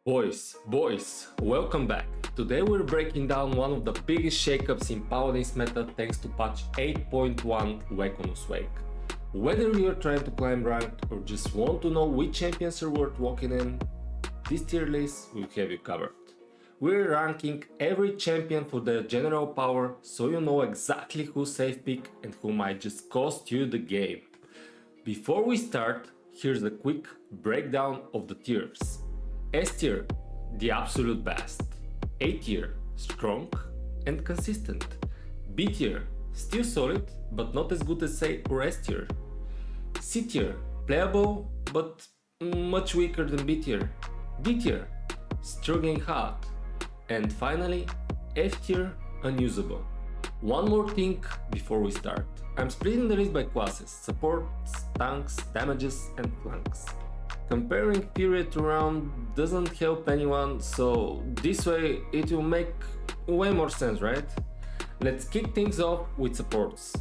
Boys, welcome back. Today we're breaking down one of the biggest shakeups in Paladins meta thanks to patch 8.1 Wekono'S Wake. Whether you're trying to climb ranked or just want to know which champions are worth walking in, this tier list will have you covered. We're ranking every champion for their general power so you know exactly who's safe pick and who might just cost you the game. Before we start, here's a quick breakdown of the tiers. S tier, the absolute best. A tier, strong and consistent. B tier, still solid but not as good as say or S tier. C tier, playable but much weaker than B tier. D tier, struggling hard. And finally, F tier, unusable. One more thing before we start. I'm splitting the list by classes, supports, tanks, damages and flanks. Comparing period to round doesn't help anyone, so this way it will make way more sense, right? Let's kick things off with supports.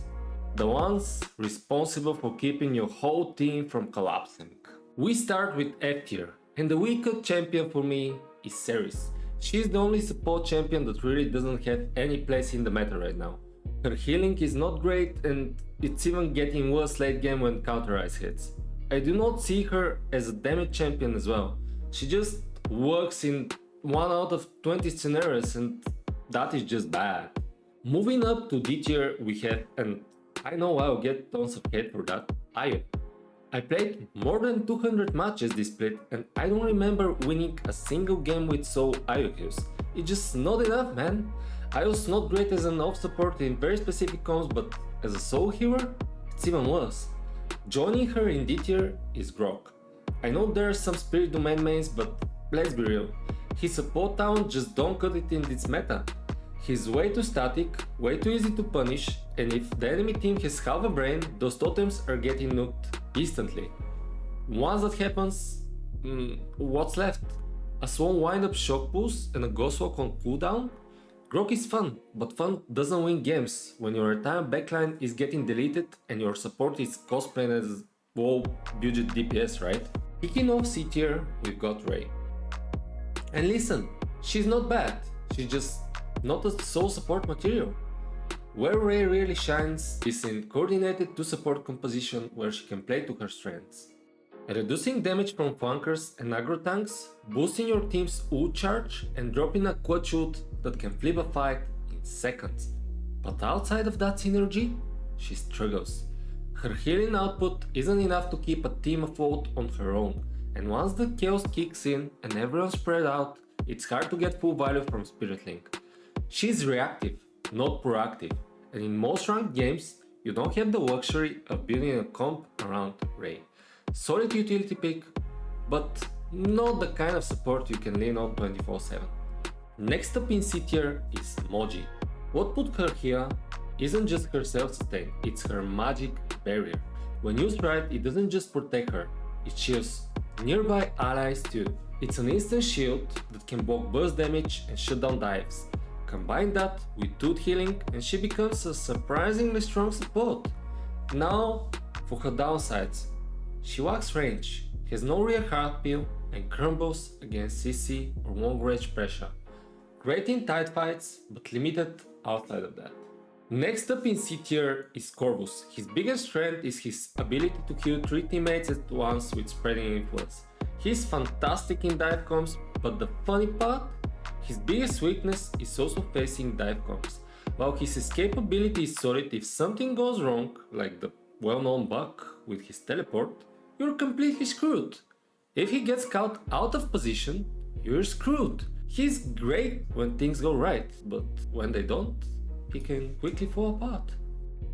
The ones responsible for keeping your whole team from collapsing. We start with F tier, and the weakest champion for me is Ceres. She's the only support champion that really doesn't have any place in the meta right now. Her healing is not great and it's even getting worse late game when counter ice hits. I do not see her as a damage champion as well. She just works in 1 out of 20 scenarios and that is just bad. Moving up to D tier we have, and I know I'll get tons of hate for that, Io. I played more than 200 matches this split and I don't remember winning a single game with sole Io kills. It's just not enough, man. Io's not great as an off support in very specific comps, but as a solo hero, it's even worse. Joining her in D tier is Grok. I know there are some Spirit Domain mains, but let's be real. His support talent just don't cut it in this meta. He's way too static, way too easy to punish, and if the enemy team has half a brain, those totems are getting nuked instantly. Once that happens, what's left? A Swan wind-up shock boost and a Ghost Walk on cooldown? Grok is fun, but fun doesn't win games when your entire backline is getting deleted and your support is cosplaying as low budget DPS, right? Kicking off C tier, we've got Ray. And listen, she's not bad, she's just not a sole support material. Where Ray really shines is in coordinated 2-support composition where she can play to her strengths. Reducing damage from flankers and aggro tanks, boosting your team's ult charge and dropping a quad ult that can flip a fight in seconds. But outside of that synergy, she struggles. Her healing output isn't enough to keep a team afloat on her own, and once the chaos kicks in and everyone's spread out, it's hard to get full value from Spirit Link. She's reactive, not proactive, and in most ranked games, you don't have the luxury of building a comp around Ray. Solid utility pick, but not the kind of support you can lean on 24/7. Next up in C tier is Moji. What put her here isn't just her self-sustain, it's her magic barrier. When used right, it doesn't just protect her, it shields nearby allies too. It's an instant shield that can block burst damage and shut down dives. Combine that with tooth healing and she becomes a surprisingly strong support. Now for her downsides. She lacks range, has no real hard peel and crumbles against CC or long range pressure. Great in tight fights, but limited outside of that. Next up in C tier is Corvus. His biggest strength is his ability to kill 3 teammates at once with spreading influence. He's fantastic in dive comps, but the funny part? His biggest weakness is also facing dive comps. While his escape ability is solid if something goes wrong, like the well-known bug with his teleport, you're completely screwed. If he gets caught out of position, you're screwed. He's great when things go right, but when they don't, he can quickly fall apart.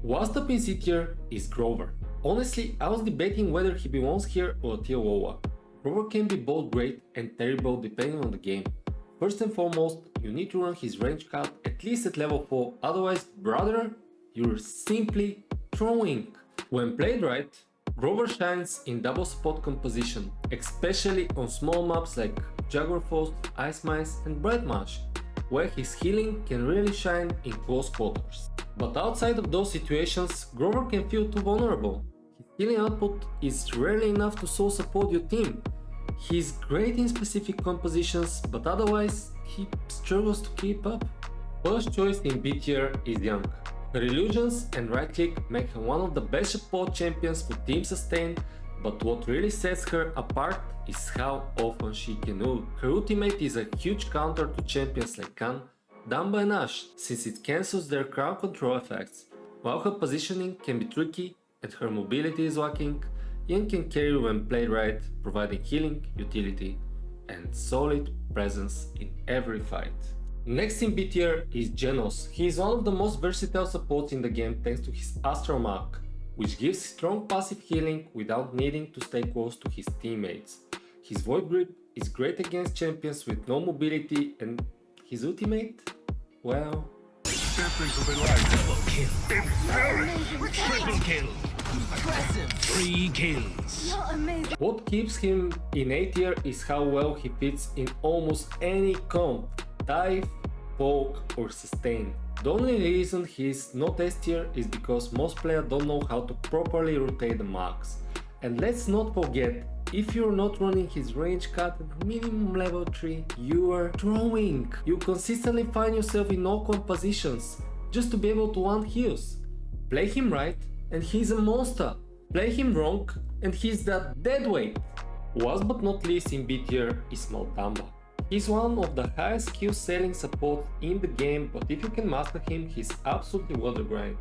Last up in C tier is Grover. Honestly, I was debating whether he belongs here or tier lower. Grover can be both great and terrible depending on the game. First and foremost, you need to run his range card at least at level 4, otherwise, brother, you're simply throwing. When played right, Grover shines in double spot composition, especially on small maps like Jaguar Falls, Ice Mines and Bright Marsh, where his healing can really shine in close quarters. But outside of those situations, Grover can feel too vulnerable. His healing output is rarely enough to sole support your team. He's great in specific compositions, but otherwise he struggles to keep up. First choice in B tier is Young. Her illusions and right click make her one of the best support champions for team sustain, but what really sets her apart is how often she can ult. Her ultimate is a huge counter to champions like Khan, Dumba and Ashe, since it cancels their crowd control effects. While her positioning can be tricky and her mobility is lacking, Young can carry when played right, providing healing, utility, and solid presence in every fight. Next in B tier is Wekono'S. He is one of the most versatile supports in the game thanks to his Astral Mark, which gives strong passive healing without needing to stay close to his teammates. His Void Grip is great against champions with no mobility, and his ultimate? Well... Step into the light. Double kill. Imperial. Triple kill. Impressive. 3 kills. You're amazing. What keeps him in A tier is how well he fits in almost any comp, dive, poke or sustain. The only reason he is not S tier is because most players don't know how to properly rotate the marks. And let's not forget, if you're not running his range cut at minimum level 3, you are throwing. You consistently find yourself in no-comp positions just to be able to one heals. Play him right and he's a monster. Play him wrong and he's that dead weight. Last but not least in B tier is Dumba. He's one of the highest skill selling supports in the game, but if you can master him, he's absolutely worth the grind.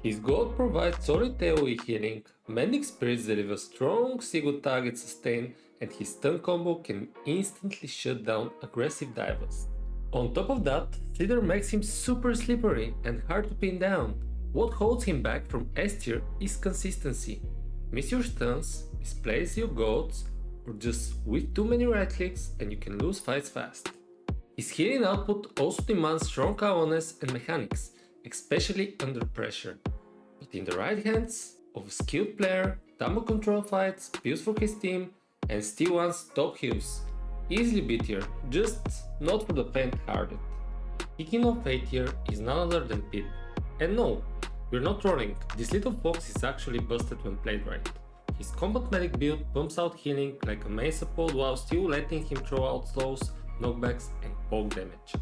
His gold provides solid AoE healing, Mending Spirits delivers strong single target sustain, and his stun combo can instantly shut down aggressive divers. On top of that, Slither makes him super slippery and hard to pin down. What holds him back from S tier is consistency. Miss your stuns, misplace your golds, or just with too many right clicks and you can lose fights fast. His healing output also demands strong awareness and mechanics, especially under pressure. But in the right hands of a skilled player, Dumba control fights, builds for his team, and still wants top heals. Easily B tier, just not for the faint-hearted. Kicking off A tier is none other than Pip. And no, we're not trolling, this little fox is actually busted when played right. His combat medic build pumps out healing like a main support while still letting him throw out slows, knockbacks and poke damage.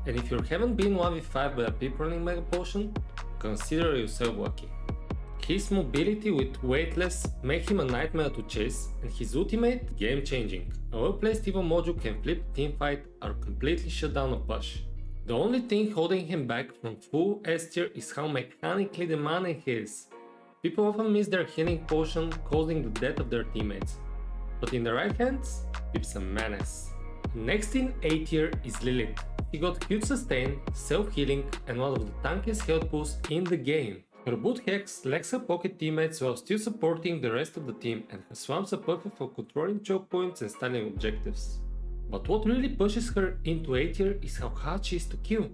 And if you haven't been 1v5 by a Pip running Mega Potion, consider yourself lucky. His mobility with weightless make him a nightmare to chase, and his ultimate game changing. A well placed Evo module can flip a teamfight or completely shut down a push. The only thing holding him back from full S tier is how mechanically demanding he is. People often miss their healing potion, causing the death of their teammates. But in the right hands, Pip's a menace. Next in A tier is Lilith. She got huge sustain, self-healing and one of the tankiest health pools in the game. Her boot hex lets her pocket teammates while still supporting the rest of the team, and her swamps are perfect for controlling choke points and stunning objectives. But what really pushes her into A tier is how hard she is to kill.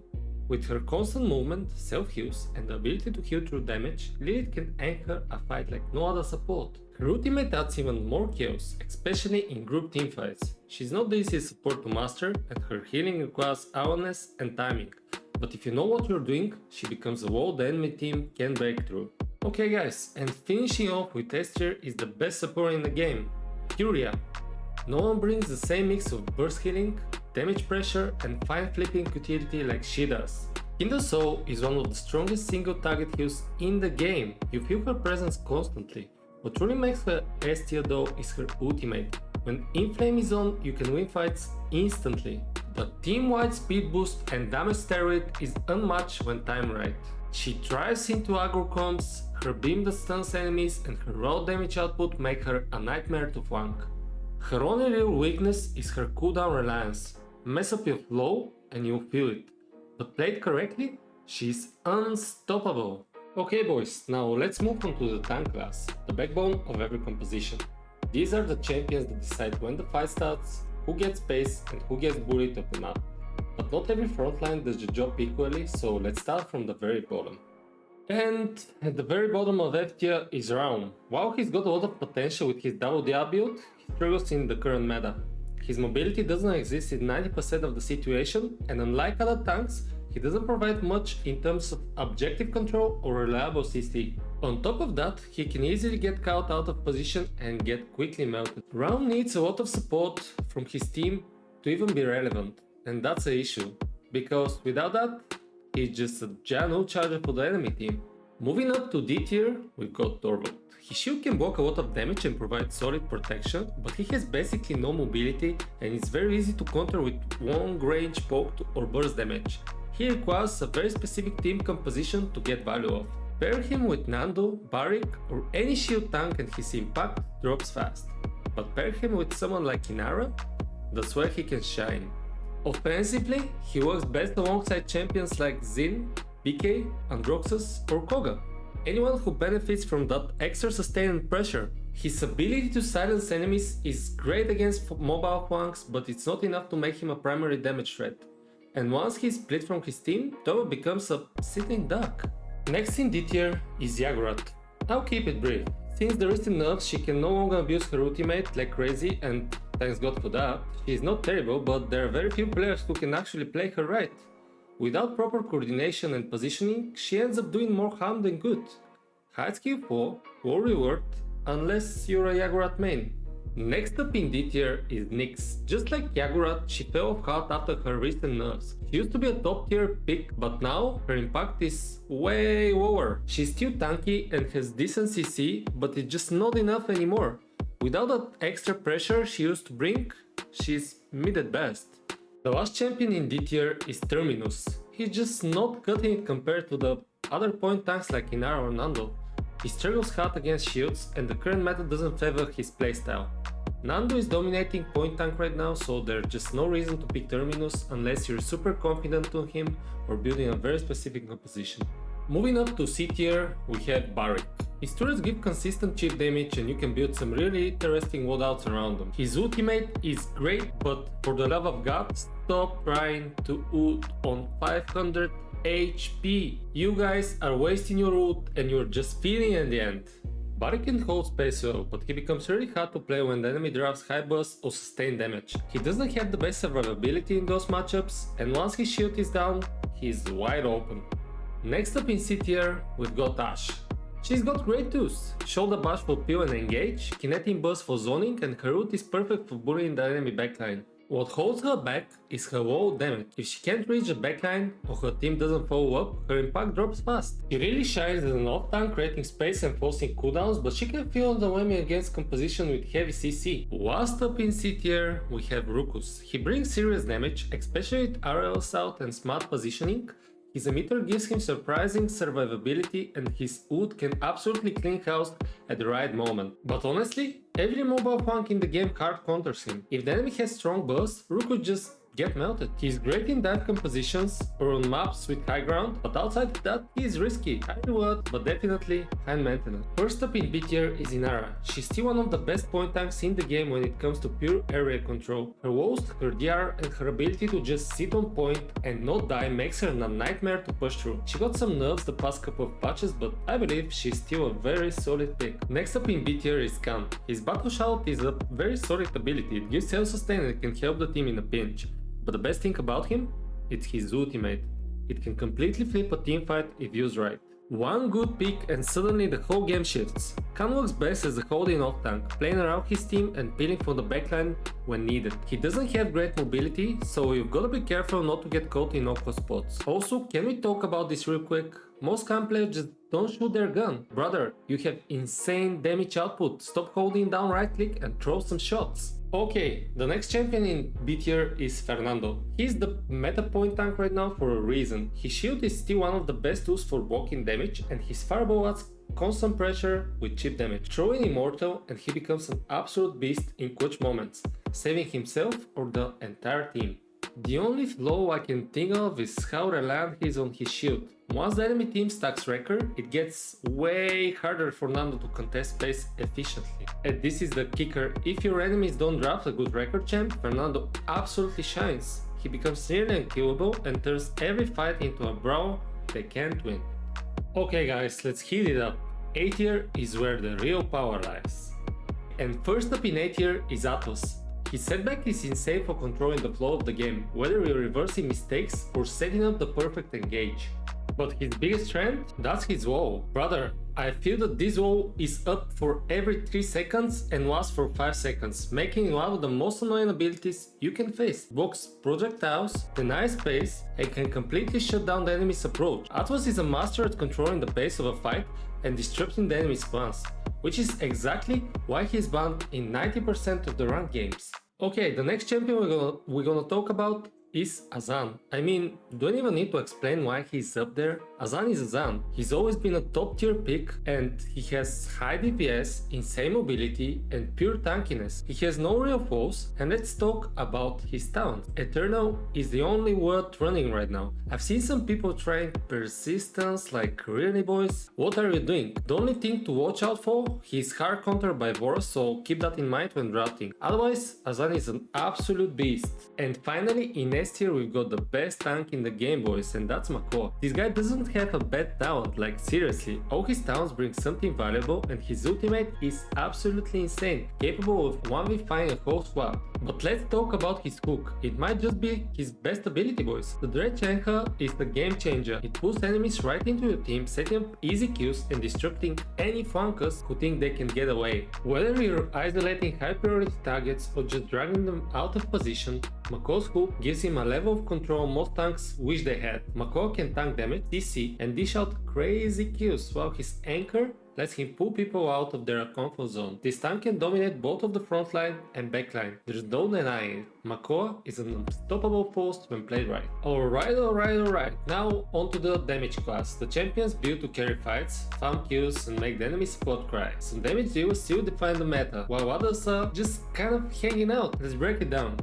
With her constant movement, self-heals and the ability to heal through damage, Lilith can anchor a fight like no other support. Her ultimate adds even more chaos, especially in group teamfights. She's not the easiest support to master, and her healing requires awareness and timing. But if you know what you're doing, she becomes a wall the enemy team can break through. Okay guys, and finishing off with S tier is the best support in the game, Furia. No one brings the same mix of burst healing, damage pressure and fine flipping utility like she does. Kindle Soul is one of the strongest single target heals in the game. You feel her presence constantly. What really makes her S tier though is her ultimate. When Inflame is on, you can win fights instantly. The team-wide speed boost and damage steroid is unmatched when timed right. She thrives into aggro comps, her beam that stuns enemies and her raw damage output make her a nightmare to flank. Her only real weakness is her cooldown reliance. Mess up your flow and you'll feel it. But played correctly, she's unstoppable. Okay boys, now let's move on to the tank class, the backbone of every composition. These are the champions that decide when the fight starts, who gets space and who gets bullied up and up. But not every frontline does the job equally, so let's start from the very bottom. And at the very bottom of F tier is Raum. While he's got a lot of potential with his double DR build, he struggles in the current meta. His mobility doesn't exist in 90% of the situation, and unlike other tanks, he doesn't provide much in terms of objective control or reliable CC. On top of that, he can easily get caught out of position and get quickly melted. Round needs a lot of support from his team to even be relevant, and that's an issue, because without that, he's just a giant charger for the enemy team. Moving up to D tier, we've got Torvald. His shield can block a lot of damage and provide solid protection, but he has basically no mobility and it's very easy to counter with long range poke or burst damage. He requires a very specific team composition to get value of. Pair him with Nando, Barik or any shield tank and his impact drops fast. But pair him with someone like Inara, that's where he can shine. Offensively, he works best alongside champions like Xin, PK, Androxus or Koga. Anyone who benefits from that extra sustain and pressure. His ability to silence enemies is great against mobile flanks, but it's not enough to make him a primary damage threat. And once he's split from his team, Toba becomes a sitting duck. Next in D tier is Yagurat. I'll keep it brief. Since the recent nerfs, she can no longer abuse her ultimate like crazy, and thanks God for that. She is not terrible, but there are very few players who can actually play her right. Without proper coordination and positioning, she ends up doing more harm than good. High skill 4, low reward, unless you're a Yagurat main. Next up in D tier is Nyx. Just like Yagurat, she fell off hard after her recent nerfs. She used to be a top tier pick, but now her impact is way lower. She's still tanky and has decent CC, but it's just not enough anymore. Without that extra pressure she used to bring, she's mid at best. The last champion in D tier is Terminus. He's just not cutting it compared to the other point tanks like Inara or Nando. He struggles hard against shields and the current meta doesn't favor his playstyle. Nando is dominating point tank right now, so there's just no reason to pick Terminus unless you're super confident on him or building a very specific composition. Moving up to C tier, we have Barik. His turrets give consistent chip damage and you can build some really interesting loadouts around them. His ultimate is great, but for the love of God, stop trying to ult on 500 HP. You guys are wasting your ult and you're just feeling in the end. Barik can hold space well, but he becomes really hard to play when the enemy drives high burst or sustained damage. He doesn't have the best survivability in those matchups, and once his shield is down, he's wide open. Next up in C tier, we've got Ashe. She's got great tools, shoulder bash for peel and engage, kinetic burst for zoning, and her ult is perfect for bullying the enemy backline. What holds her back is her low damage. If she can't reach the backline or her team doesn't follow up, her impact drops fast. She really shines as an off-tank, creating space and forcing cooldowns, but she can feel the enemy against composition with heavy CC. Last up in C tier, we have Rukus. He brings serious damage, especially with RLs out and smart positioning. His emitter gives him surprising survivability and his ult can absolutely clean house at the right moment. But honestly, every mobile flank in the game hard counters him. If the enemy has strong burst, Ruku just get melted. He's great in dive compositions or on maps with high ground, but outside of that, he's risky, high reward, but definitely high maintenance. First up in B tier is Inara. She's still one of the best point tanks in the game when it comes to pure area control. Her walls, her DR and her ability to just sit on point and not die makes her a nightmare to push through. She got some nerfs the past couple of patches, but I believe she's still a very solid pick. Next up in B tier is Khan. His battle shout is a very solid ability. It gives self-sustain and can help the team in a pinch. But the best thing about him, it's his ultimate. It can completely flip a teamfight if used right. One good pick and suddenly the whole game shifts. Khan works best as a holding off tank, playing around his team and peeling from the backline when needed. He doesn't have great mobility, so you've gotta be careful not to get caught in awkward spots. Also, can we talk about this real quick? Most Khan players just don't shoot their gun. Brother, you have insane damage output, stop holding down right click and throw some shots. Okay, the next champion in B tier is Fernando. He's the meta point tank right now for a reason. His shield is still one of the best tools for blocking damage and his fireball adds constant pressure with chip damage. Throw in Immortal and he becomes an absolute beast in clutch moments, saving himself or the entire team. The only flaw I can think of is how reliant he is on his shield. Once the enemy team stacks record, it gets way harder for Nando to contest space efficiently. And this is the kicker, if your enemies don't draft a good record champ, Fernando absolutely shines. He becomes nearly unkillable and turns every fight into a brawl they can't win. Okay guys, let's heat it up. A tier is where the real power lies. And first up in A tier is Atos. His setback is insane for controlling the flow of the game, whether you're reversing mistakes or setting up the perfect engage. But his biggest strength? That's his wall. Brother, I feel that this wall is up for every 3 seconds and lasts for 5 seconds, making it one of the most annoying abilities you can face. Blocks projectiles, denies space, and can completely shut down the enemy's approach. Atlas is a master at controlling the pace of a fight and disrupting the enemy's plans, which is exactly why he's banned in 90% of the ranked games. Okay, the next champion we're gonna talk about is Azan. I mean, don't even need to explain why he's up there. Azan is Azan. He's always been a top tier pick and he has high DPS, insane mobility and pure tankiness. He has no real flaws, and let's talk about his talent. Eternal is the only word running right now. I've seen some people trying persistence like really boys. What are you doing? The only thing to watch out for, he's hard countered by Boros, so keep that in mind when drafting. Otherwise, Azan is an absolute beast. And finally, in S tier we've got the best tank in the game, boys, and that's Mako. This guy doesn't have a bad talent, like seriously. All his talents bring something valuable and his ultimate is absolutely insane, capable of 1v5 a whole squad. But let's talk about his hook. It might just be his best ability, boys. The Dredchenka is the game changer. It pulls enemies right into your team, setting up easy kills and disrupting any flankers who think they can get away. Whether you're isolating high priority targets or just dragging them out of position, Mako's hook gives him a level of control most tanks wish they had. Mako can tank damage, CC, and dish out crazy kills, while his anchor lets him pull people out of their comfort zone. This tank can dominate both of the front line and back line. There's no denying it. Mako is an unstoppable force when played right. Alright. Now onto the damage class. The champions built to carry fights, farm kills and make the enemy squad cry. Some damage dealers still define the meta, while others are just kind of hanging out. Let's break it down.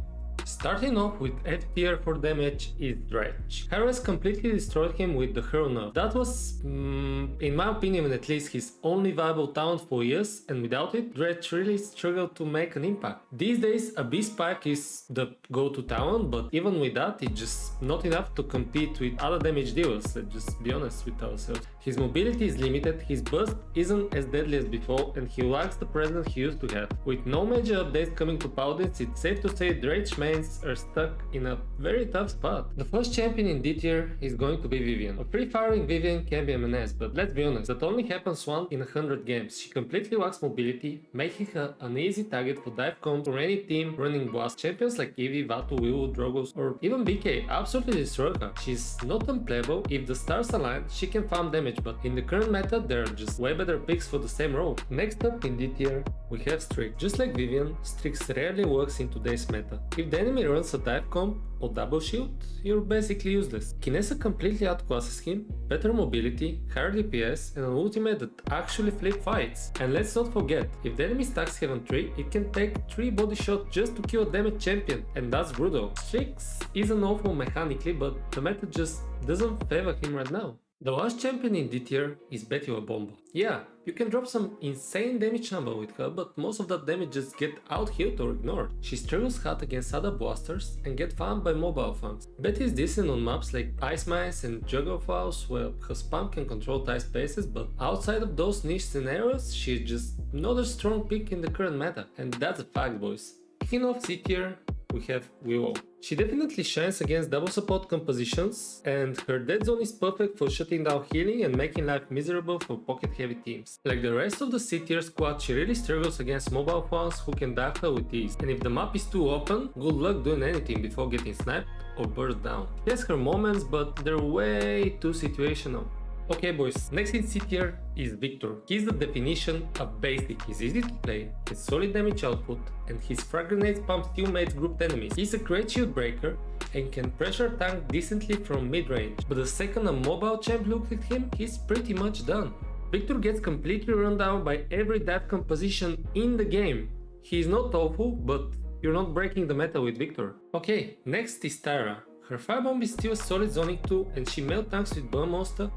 Starting off with F tier for damage is Dredge. Harris completely destroyed him with the Hero nerf. That was, in my opinion at least, his only viable talent for years, and without it, Dredge really struggled to make an impact. These days, a B spike is the go-to talent, but even with that, it's just not enough to compete with other damage dealers, let's just be honest with ourselves. His mobility is limited, his burst isn't as deadly as before, and he lacks the presence he used to have. With no major updates coming to Paladins, it's safe to say Dredge mains are stuck in a very tough spot. The first champion in D tier is going to be Vivian. A free-firing Vivian can be a menace, but let's be honest, that only happens once in 100 games. She completely lacks mobility, making her an easy target for dive comp or any team running blast. Champions like Eevee, Vatu, Will, Drogos, or even BK absolutely destroy her. She's not unplayable. If the stars align, she can farm damage, but in the current meta, there are just way better picks for the same role. Next up in D tier, we have Strix. Just like Vivian, Strix rarely works in today's meta. If the enemy runs a dive comp or double shield, you're basically useless. Kinessa completely outclasses him, better mobility, higher DPS, and an ultimate that actually flip fights. And let's not forget, if the enemy stacks Heaven 3, it can take 3 body shots just to kill a damage champion, and that's brutal. Strix isn't awful mechanically, but the meta just doesn't favor him right now. The last champion in D tier is Betty La Bomba. Yeah, you can drop some insane damage number with her, but most of that damage just get out-healed or ignored. She struggles hard against other blasters and get farmed by mobile flanks. Betty is decent on maps like Ice Mines and Juggle Files, where her spam can control tight spaces, but outside of those niche scenarios, she's just not a strong pick in the current meta. And that's a fact, boys. Kicking off C tier, we have Willow. She definitely shines against double support compositions, and her dead zone is perfect for shutting down healing and making life miserable for pocket heavy teams. Like the rest of the C tier squad, she really struggles against mobile fans who can dive her with ease, and if the map is too open, good luck doing anything before getting sniped or burst down. She has her moments, but they're way too situational. Okay boys, next in C tier is Victor. He's the definition of basic. He's easy to play, has solid damage output, and his frag grenade spams teammates grouped enemies. He's a great shield breaker and can pressure tank decently from mid-range, but the second a mobile champ looks at him, he's pretty much done. Victor gets completely run down by every dive composition in the game. He's not awful, but you're not breaking the meta with Victor. Okay, next is Tyra. Her firebomb is still a solid zoning tool and she melt tanks with Burn Monster.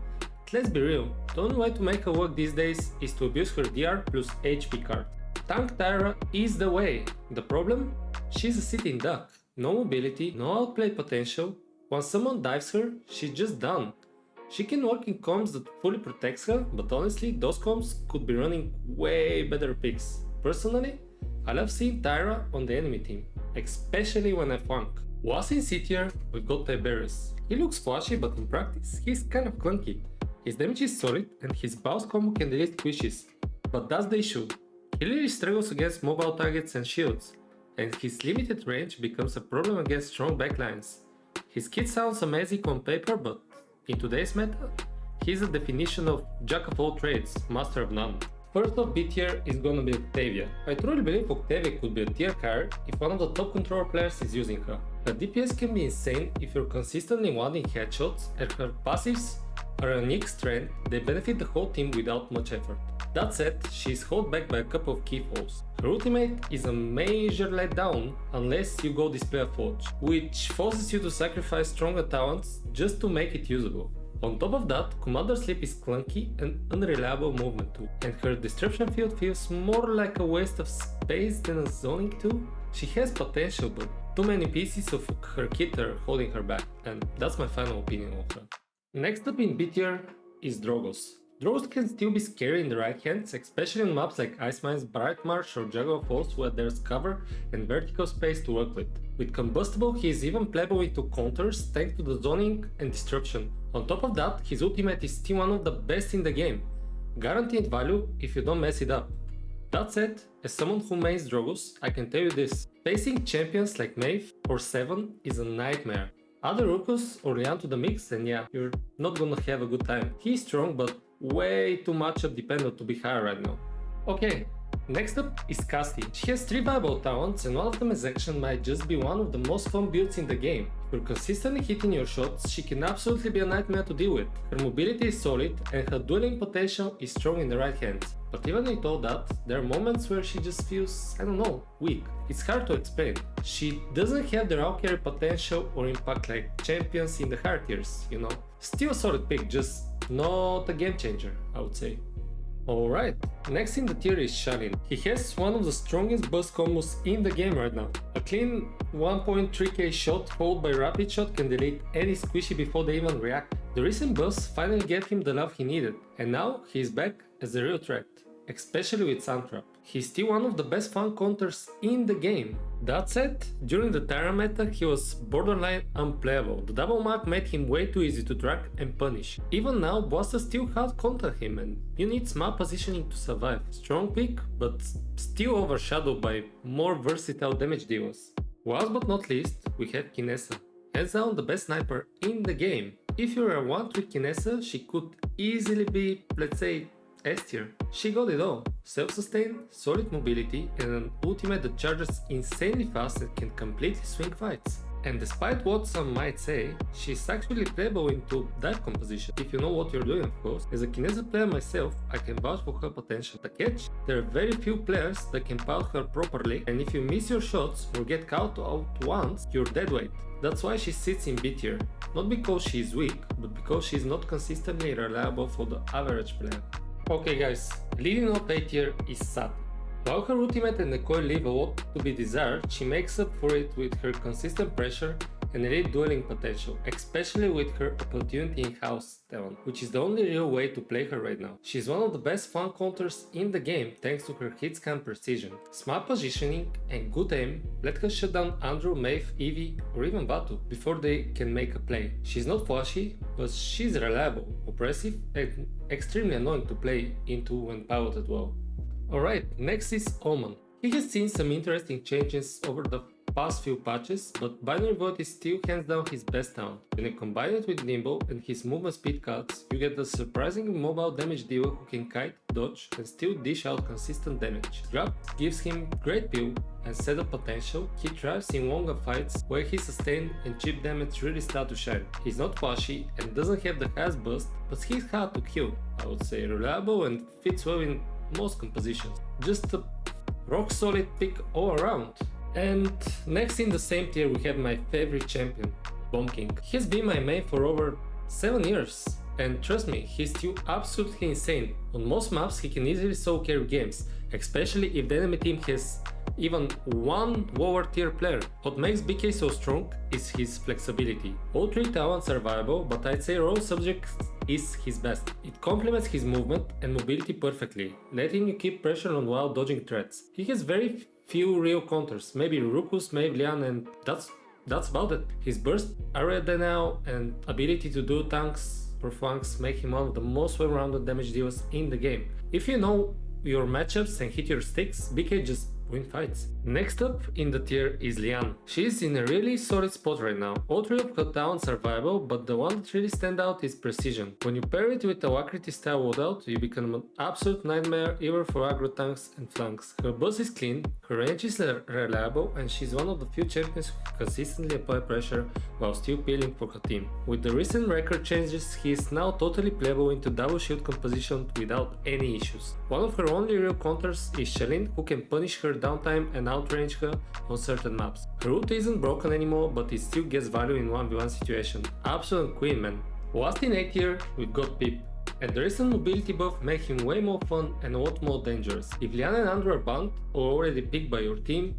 Let's be real, the only way to make her work these days is to abuse her DR plus HP card. Tank Tyra is the way. The problem? She's a sitting duck. No mobility, no outplay potential. Once someone dives her, she's just done. She can work in comps that fully protects her, but honestly, those comps could be running way better picks. Personally, I love seeing Tyra on the enemy team, especially when I flank. Whilst in C tier, we've got Tiberius. He looks flashy, but in practice, he's kind of clunky. His damage is solid and his bounce combo can delete squishes, but that's the issue. He really struggles against mobile targets and shields, and his limited range becomes a problem against strong backlines. His kit sounds amazing on paper, but in today's meta, he's a definition of jack of all trades, master of none. First off, B tier is gonna be Octavia. I truly believe Octavia could be a tier card if one of the top controller players is using her. Her DPS can be insane if you're consistently wanting headshots, and her passives are a unique strength, they benefit the whole team without much effort. That said, she is held back by a couple of key flaws. Her ultimate is a major letdown unless you go display a forge, which forces you to sacrifice stronger talents just to make it usable. On top of that, Commander Sleep is clunky and unreliable movement tool, and her Disruption Field feels more like a waste of space than a zoning tool. She has potential, but too many pieces of her kit are holding her back, and that's my final opinion of her. Next up in B tier is Drogos. Drogos can still be scary in the right hands, especially on maps like Ice Mines, Bright Marsh or Jungle Falls where there's cover and vertical space to work with. With Combustible, he is even playable into counters thanks to the zoning and disruption. On top of that, his ultimate is still one of the best in the game. Guaranteed value if you don't mess it up. That said, as someone who mains Drogos, I can tell you this. Facing champions like Maeve or Seven is a nightmare. Add Rukus or Lian to the mix and yeah, you're not gonna have a good time. He's strong but way too much of dependent to be higher right now. Okay, next up is Casti. She has 3 viable talents and one of them as action might just be one of the most fun builds in the game. If you're consistently hitting your shots, she can absolutely be a nightmare to deal with. Her mobility is solid and her dueling potential is strong in the right hands. But even with all that, there are moments where she just feels, I don't know, weak. It's hard to explain. She doesn't have the raw carry potential or impact like champions in the higher tiers, you know. Still a solid pick, just not a game changer, I would say. Alright, next in the tier is Shalin. He has one of the strongest burst combos in the game right now. A clean 1.3k shot followed by rapid shot can delete any squishy before they even react. The recent burst finally gave him the love he needed, and now he is back as a real threat, especially with Suntrap. He's still one of the best fun counters in the game. That said, during the Terra meta he was borderline unplayable. The double mark made him way too easy to track and punish. Even now, bosses still hard counter him and you need smart positioning to survive. Strong pick, but still overshadowed by more versatile damage dealers. Last but not least, we have Kinessa. Hands down the best sniper in the game. If you're a one-trick Kinessa, she could easily be, let's say, S tier. She got it all. Self-sustain, solid mobility, and an ultimate that charges insanely fast and can completely swing fights. And despite what some might say, she's actually playable into dive composition, if you know what you're doing of course. As a Kinessa player myself, I can vouch for her potential. The catch? There are very few players that can pout her properly, and if you miss your shots or get caught out once, you're dead weight. That's why she sits in B tier. Not because she's weak, but because she's not consistently reliable for the average player. Okay guys, leading off A tier is Sati. While her ultimate and Decoy leave a lot to be desired, she makes up for it with her consistent pressure and elite dueling potential, especially with her opportunity in-house talent, which is the only real way to play her right now. She's one of the best fun counters in the game thanks to her hit scan precision. Smart positioning and good aim let her shut down Andrew, Maeve, Eevee or even Batu before they can make a play. She's not flashy, but she's reliable, oppressive and extremely annoying to play into when piloted well. Alright, next is Omen. He has seen some interesting changes over the past few patches, but Binary Void is still hands down his best talent. When you combine it with Nimble and his movement speed cuts, you get a surprisingly mobile damage dealer who can kite, dodge and still dish out consistent damage. Drop gives him great peel and setup potential. He thrives in longer fights where his sustain and chip damage really start to shine. He's not flashy and doesn't have the highest burst, but he's hard to kill. I would say reliable and fits well in most compositions. Just a rock solid pick all around. And next in the same tier we have my favorite champion, Bomb King. He has been my main for over 7 years. And trust me, he's still absolutely insane. On most maps he can easily solo carry games, especially if the enemy team has even one lower tier player. What makes BK so strong is his flexibility. All 3 talents are viable, but I'd say Roll Subject is his best. It complements his movement and mobility perfectly, letting you keep pressure on while dodging threats. He has very few real counters, maybe Rukus, maybe Lian, and that's that's about it. His burst, area denial, and ability to do tanks or flanks make him one of the most well-rounded damage dealers in the game. If you know your matchups and hit your sticks, BK just win fights. Next up in the tier is Lian. She's in a really solid spot right now. All three of her talents are viable, but the one that really stands out is precision. When you pair it with a Alacrity style loadout, you become an absolute nightmare even for aggro tanks and flanks. Her boss is clean, her range is reliable, and she's one of the few champions who consistently apply pressure while still peeling for her team. With the recent record changes, he is now totally playable into double shield composition without any issues. One of her only real counters is Shelin, who can punish her downtime and outrange her on certain maps. Her ult isn't broken anymore, but it still gets value in 1v1 situation. Absolute queen, man. Last in A tier, we've got Pip. And the recent mobility buff makes him way more fun and a lot more dangerous. If Lian and Andrew are banned or already picked by your team,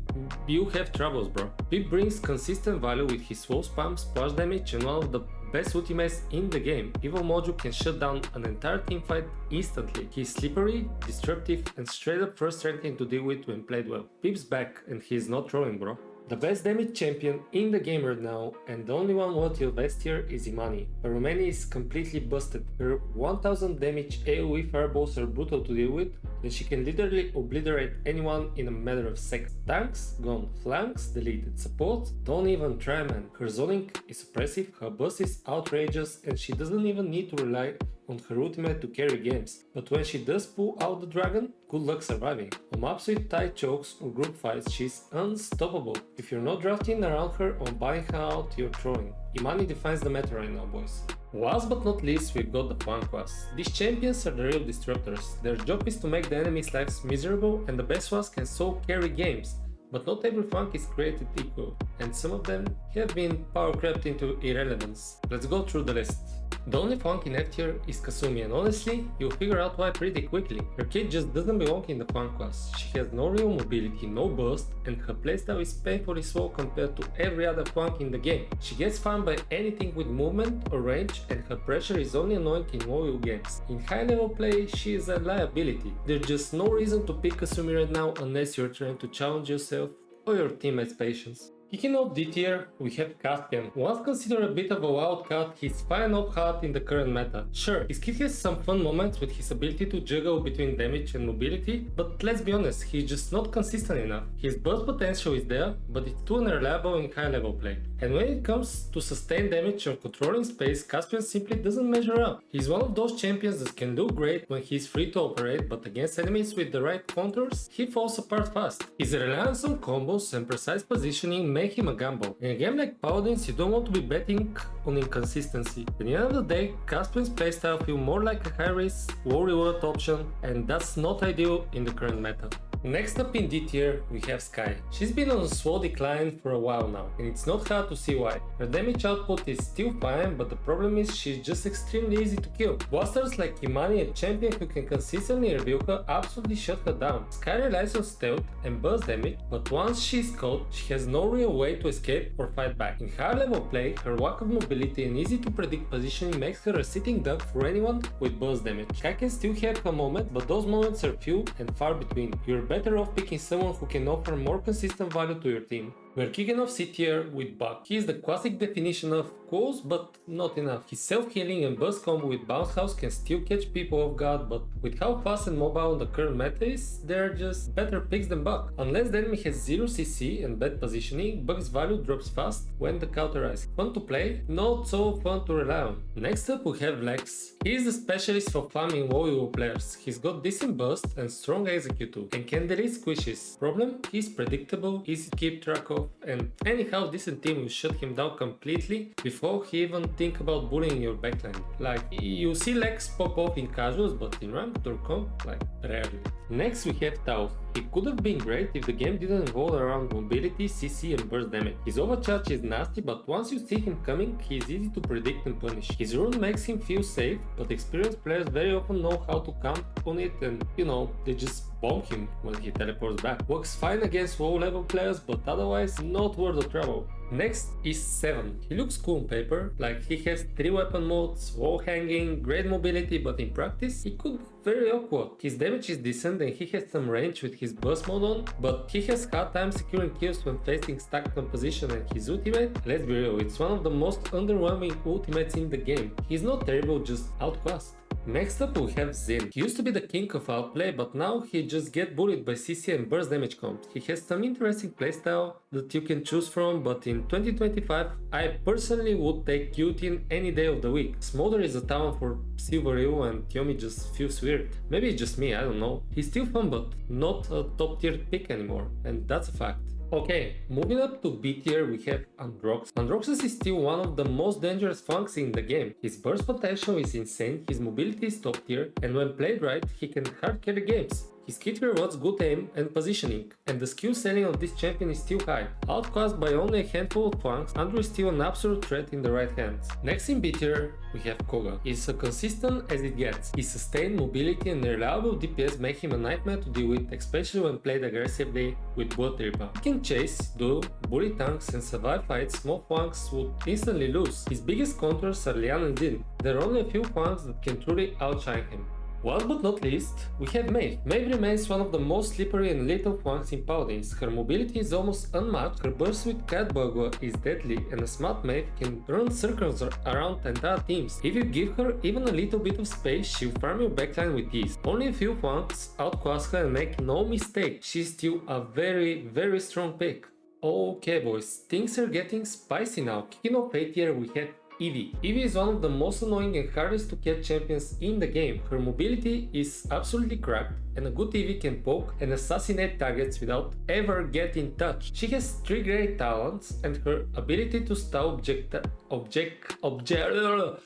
you have troubles, bro. Pip brings consistent value with his wall spam, splash damage, and one of the best ultimates in the game. Evil Mojo can shut down an entire teamfight instantly. He's slippery, disruptive, and straight up frustrating to deal with when played well. Pip's back and he's not trolling, bro. The best damage champion in the game right now, and the only one worth your best here, is Imani. But Romani is completely busted. Her 1000 damage AoE fireballs are brutal to deal with, and she can literally obliterate anyone in a matter of seconds. Tanks gone, flanks deleted, support don't even try, man. Her zoning is oppressive, her burst is outrageous, and she doesn't even need to rely on her ultimate to carry games, but when she does pull out the dragon, good luck surviving. On maps with tight chokes or group fights, she's unstoppable. If you're not drafting around her or buying her out, you're throwing. Imani defines the meta right now, boys. Last but not least, we've got the flank class. These champions are the real disruptors. Their job is to make the enemy's lives miserable, and the best ones can so carry games. But not every flank is created equal, and some of them have been power crept into irrelevance. Let's go through the list. The only flank in F tier is Kasumi, and honestly, you'll figure out why pretty quickly. Her kit just doesn't belong in the flank class. She has no real mobility, no burst, and her playstyle is painfully slow compared to every other flank in the game. She gets farmed by anything with movement or range, and her pressure is only annoying in low games. In high level play, she is a liability. There's just no reason to pick Kasumi right now unless you're trying to challenge yourself or your teammates' patience. Kicking off D tier, we have Caspian. Once considered a bit of a wild card, he's fine off hard in the current meta. Sure, his kit has some fun moments with his ability to juggle between damage and mobility, but let's be honest, he's just not consistent enough. His burst potential is there, but it's too unreliable in high level play. And when it comes to sustained damage or controlling space, Caspian simply doesn't measure up. He's one of those champions that can do great when he's free to operate, but against enemies with the right counters, he falls apart fast. His reliance on combos and precise positioning make him a gamble. In a game like Paladins, you don't want to be betting on inconsistency. At the end of the day, Caspian's playstyle feels more like a high risk, low reward option, and that's not ideal in the current meta. Next up in D tier, we have Skye. She's been on a slow decline for a while now, and it's not hard to see why. Her damage output is still fine, but the problem is she's just extremely easy to kill. Blasters like Imani, a champion who can consistently reveal her, absolutely shut her down. Skye relies on stealth and burst damage, but once she's caught, she has no real way to escape or fight back. In high level play, her lack of mobility and easy to predict positioning makes her a sitting duck for anyone with burst damage. Skye can still have her moment, but those moments are few and far between. You're better off picking someone who can offer more consistent value to your team. We're kicking off C tier with Buck. He is the classic definition of close but not enough. His self-healing and burst combo with Bounce House can still catch people off guard, but with how fast and mobile the current meta is, they're just better picks than Buck. Unless the enemy has 0 CC and bad positioning, Buck's value drops fast when the counter rises. Fun to play, not so fun to rely on. Next up we have Lex. He is the specialist for farming low players. He's got decent burst and strong execute and can delete squishes. Problem? He's predictable, easy to keep track of, and anyhow decent team will shut him down completely before he even think about bullying your backline. Like, you see Lex pop off in casuals, but in ranked or comp, like, rarely. Next we have Tao. He could have been great if the game didn't revolve around mobility, CC and burst damage. His overcharge is nasty, but once you see him coming, he's easy to predict and punish. His rune makes him feel safe, but experienced players very often know how to camp on it and, they just bomb him when he teleports back. Works fine against low level players, but otherwise not worth the trouble. Next is 7. He looks cool on paper, like he has 3 weapon modes, wall hanging, great mobility, but in practice he could be very awkward. His damage is decent and he has some range with his burst mode on, but he has hard time securing kills when facing stacked composition, and his ultimate, let's be real, it's one of the most underwhelming ultimates in the game. He's not terrible, just outclassed. Next up we have Zin. He used to be the king of outplay, but now he just gets bullied by CC and burst damage comps. He has some interesting playstyle that you can choose from, but in 2025 I personally would take Guillotine any day of the week. Smolder is a talent for Silver Eel and Yomi just feels weird. Maybe it's just me, I don't know. He's still fun, but not a top tier pick anymore, and that's a fact. Okay, moving up to B tier we have Androx. Androxus is still one of the most dangerous funks in the game. His burst potential is insane, his mobility is top tier, and when played right, he can hard carry games. His kit rewards good aim and positioning, and the skill ceiling of this champion is still high. Outclassed by only a handful of flanks, Andrew is still an absolute threat in the right hands. Next in B tier, we have Koga. He's as consistent as it gets. His sustained mobility and reliable DPS make him a nightmare to deal with, especially when played aggressively with bullet rebound. He can chase, duel, bully tanks and survive fights small flanks would instantly lose. His biggest counters are Lian and Jin. There are only a few flanks that can truly outshine him. Last but not least, we have Maeve. Maeve remains one of the most slippery and lethal flanks in Paladins. Her mobility is almost unmatched, her burst with Cat Burglar is deadly, and a smart Maeve can run circles around entire teams. If you give her even a little bit of space, she'll farm your backline with ease. Only a few flanks outclass her, and make no mistake, she's still a very strong pick. Okay boys, things are getting spicy now. Kicking off A tier we have Eevee. Eevee is one of the most annoying and hardest to catch champions in the game. Her mobility is absolutely cracked, and a good Eevee can poke and assassinate targets without ever getting touched. She has 3 great talents, and her ability to stall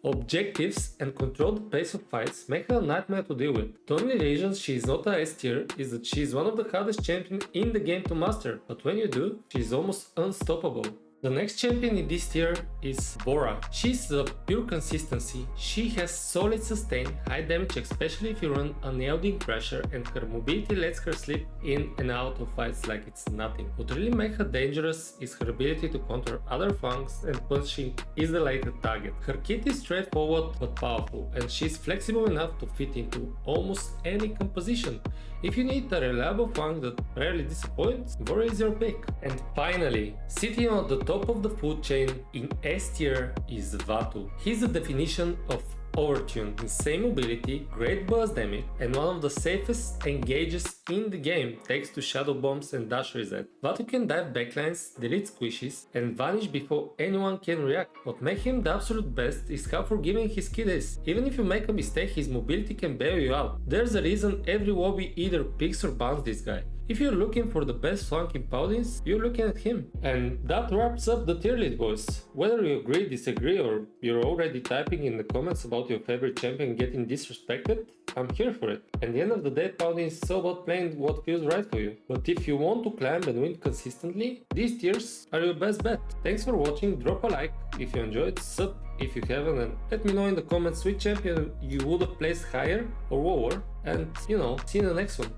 objectives and control the pace of fights make her a nightmare to deal with. The only reason she is not a S tier is that she is one of the hardest champions in the game to master, but when you do, she is almost unstoppable. The next champion in this tier is Bora. She's the pure consistency. She has solid sustain, high damage, especially if you run unyielding pressure, and her mobility lets her slip in and out of fights like it's nothing. What really makes her dangerous is her ability to counter other flanks and punching isolated target. Her kit is straightforward but powerful, and she's flexible enough to fit into almost any composition. If you need a reliable flank that rarely disappoints, Bora is your pick. And finally, sitting on the top of the food chain in S tier is Vatu. He's the definition of overtune, insane mobility, great burst damage, and one of the safest engages in the game thanks to shadow bombs and dash reset. Vatu can dive backlines, delete squishes, and vanish before anyone can react. What makes him the absolute best is how forgiving his kit is. Even if you make a mistake, his mobility can bail you out. There's a reason every lobby either picks or bans this guy. If you're looking for the best flank in Paladins, you're looking at him. And that wraps up the tier list, boys. Whether you agree, disagree, or you're already typing in the comments about your favorite champion getting disrespected, I'm here for it. At the end of the day, Paladins is all about playing what feels right for you. But if you want to climb and win consistently, these tiers are your best bet. Thanks for watching, drop a like if you enjoyed, sub if you haven't, and let me know in the comments which champion you would have placed higher or lower, and see you in the next one.